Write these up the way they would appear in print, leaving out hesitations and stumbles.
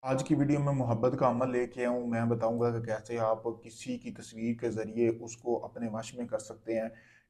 आज की वीडियो में मोहब्बत का अमल लेके आया हूँ। मैं बताऊँगा कि कैसे आप किसी की तस्वीर के ज़रिए उसको अपने वश में कर सकते हैं।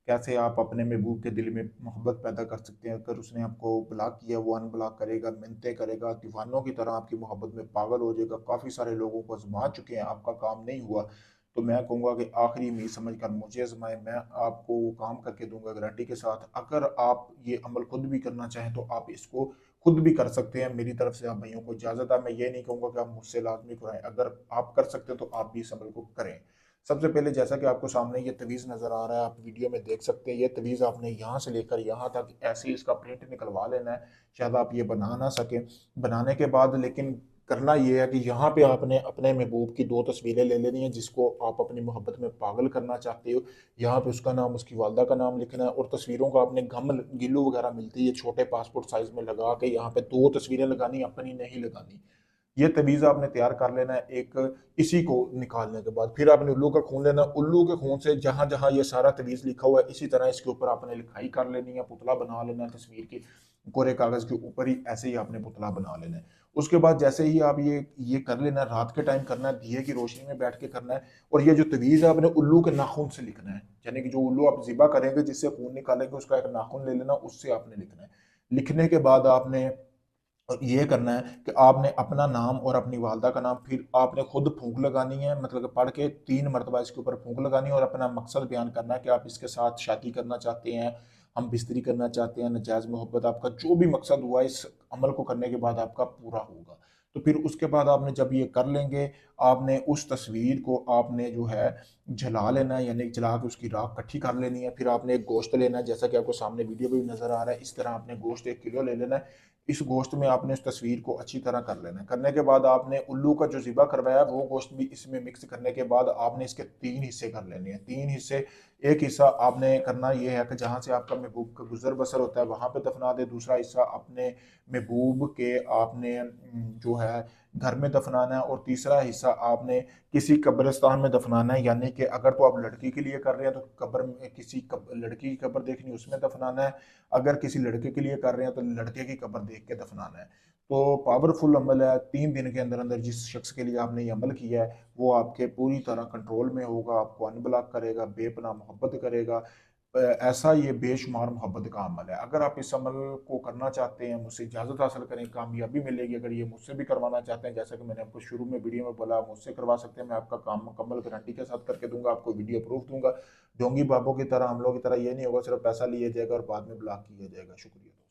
कैसे आप अपने महबूब के दिल में मोहब्बत पैदा कर सकते हैं। अगर उसने आपको ब्लॉक किया, वो अनब्लॉक करेगा, मिन्नतें करेगा, दीवानों की तरह आपकी मोहब्बत में पागल हो जाएगा। काफ़ी सारे लोगों को आज़मा चुके हैं, आपका काम नहीं हुआ। तो मैं कहूँगा कि आखिरी उम्मीद समझकर मुझे आज़माएँ, मैं आपको वो काम करके दूँगा गारंटी के साथ। अगर आप ये अमल खुद भी करना चाहें तो आप इसको खुद भी कर सकते हैं। मेरी तरफ से आप भाइयों को इजाज़त है। मैं ये नहीं कहूँगा कि आप मुझसे लाज़मी कराएँ। अगर आप कर सकते हैं तो आप भी इस अमल को करें। सबसे पहले जैसा कि आपको सामने ये तवीज़ नज़र आ रहा है, आप वीडियो में देख सकते हैं। ये तवीज़ आपने यहाँ से लेकर यहाँ तक ऐसे ही इसका प्रिंट निकलवा लेना है। शायद आप ये बना ना सकें। बनाने के बाद लेकिन करना ये है कि यहाँ पे आपने अपने महबूब की 2 तस्वीरें ले लेनी है, जिसको आप अपनी मोहब्बत में पागल करना चाहते हो। यहाँ पे उसका नाम, उसकी वालदा का नाम लिखना है और तस्वीरों को आपने गम गिल्लू वगैरह मिलती है छोटे पासपोर्ट साइज में लगा के यहाँ पे 2 तस्वीरें लगानी, अपनी नहीं लगानी। ये तवीज़ आपने तैयार कर लेना है एक। इसी को निकालने के बाद फिर आपने उल्लू का खून लेना है। उल्लू के खून से जहां जहां ये सारा तवीज़ लिखा हुआ है, इसी तरह इसके ऊपर आपने लिखाई कर लेनी है, पुतला बना लेना है तस्वीर की। कोरे कागज के ऊपर ही ऐसे ही आपने पुतला बना लेना है। उसके बाद जैसे ही आप ये कर लेना है, रात के टाइम करना है, दिए की रोशनी में बैठ के करना है। और ये जो तवीज़ है आपने उल्लू के नाखून से लिखना है, यानी कि जो उल्लू आप ज़िबा करेंगे, जिससे खून निकालेंगे, उसका एक नाखून ले लेना, उससे आपने लिखना है। लिखने के बाद आपने और ये करना है कि आपने अपना नाम और अपनी वालदा का नाम, फिर आपने खुद फूंक लगानी है, मतलब कि पढ़ के 3 मरतबा इसके ऊपर फूंक लगानी है और अपना मकसद बयान करना है कि आप इसके साथ शादी करना चाहते हैं, हम बिस्तरी करना चाहते हैं, नजायज़ मोहब्बत, आपका जो भी मकसद हुआ इस अमल को करने के बाद आपका पूरा होगा। तो फिर उसके बाद आपने जब ये कर लेंगे, आपने उस तस्वीर को आपने जो है जला लेना है, यानी जला के उसकी राख इकट्ठी कर लेनी है। फिर आपने एक गोश्त लेना है, जैसा कि आपको सामने वीडियो में भी नजर आ रहा है। इस तरह आपने गोश्त 1 किलो ले लेना है। इस गोश्त में आपने इस तस्वीर को अच्छी तरह कर लेना है। करने के बाद आपने उल्लू का जो ज़िबा करवाया वो गोश्त भी इसमें मिक्स करने के बाद आपने इसके 3 हिस्से कर लेने हैं। 3 हिस्से, एक हिस्सा आपने करना ये है कि जहाँ से आपका महबूब का गुजर बसर होता है वहाँ पे दफना दे। दूसरा हिस्सा अपने महबूब के आपने जो है घर में दफनाना है। और तीसरा हिस्सा आपने किसी कब्रिस्तान में दफनाना है, यानी कि अगर तो आप लड़की के लिए कर रहे हैं तो कब्र में किसी लड़की की कब्र देखनी, उसमें दफनाना है। अगर किसी लड़के के लिए कर रहे हैं तो लड़के की कब्र देख के दफनाना है। तो पावरफुल अमल है। 3 दिन के अंदर अंदर जिस शख्स के लिए आपने ये अमल किया है वो आपके पूरी तरह कंट्रोल में होगा, आपको अनब्लॉक करेगा, बेपनाह मोहब्बत करेगा। ऐसा ये बेशुमार मोहब्बत का अमल है। अगर आप इस अमल को करना चाहते हैं, मुझसे इजाज़त हासिल करें, कामयाबी मिलेगी। अगर ये मुझसे भी करवाना चाहते हैं, जैसा कि मैंने आपको शुरू में वीडियो में बोला, मुझसे करवा सकते हैं। मैं आपका काम मुकम्मल गारंटी के साथ करके दूंगा, आपको वीडियो प्रूफ दूंगा। ढोंगी बाबों की तरह, हम लोग की तरह ये नहीं होगा सिर्फ पैसा लिया जाएगा और बाद में ब्लॉक किया जाएगा। शुक्रिया।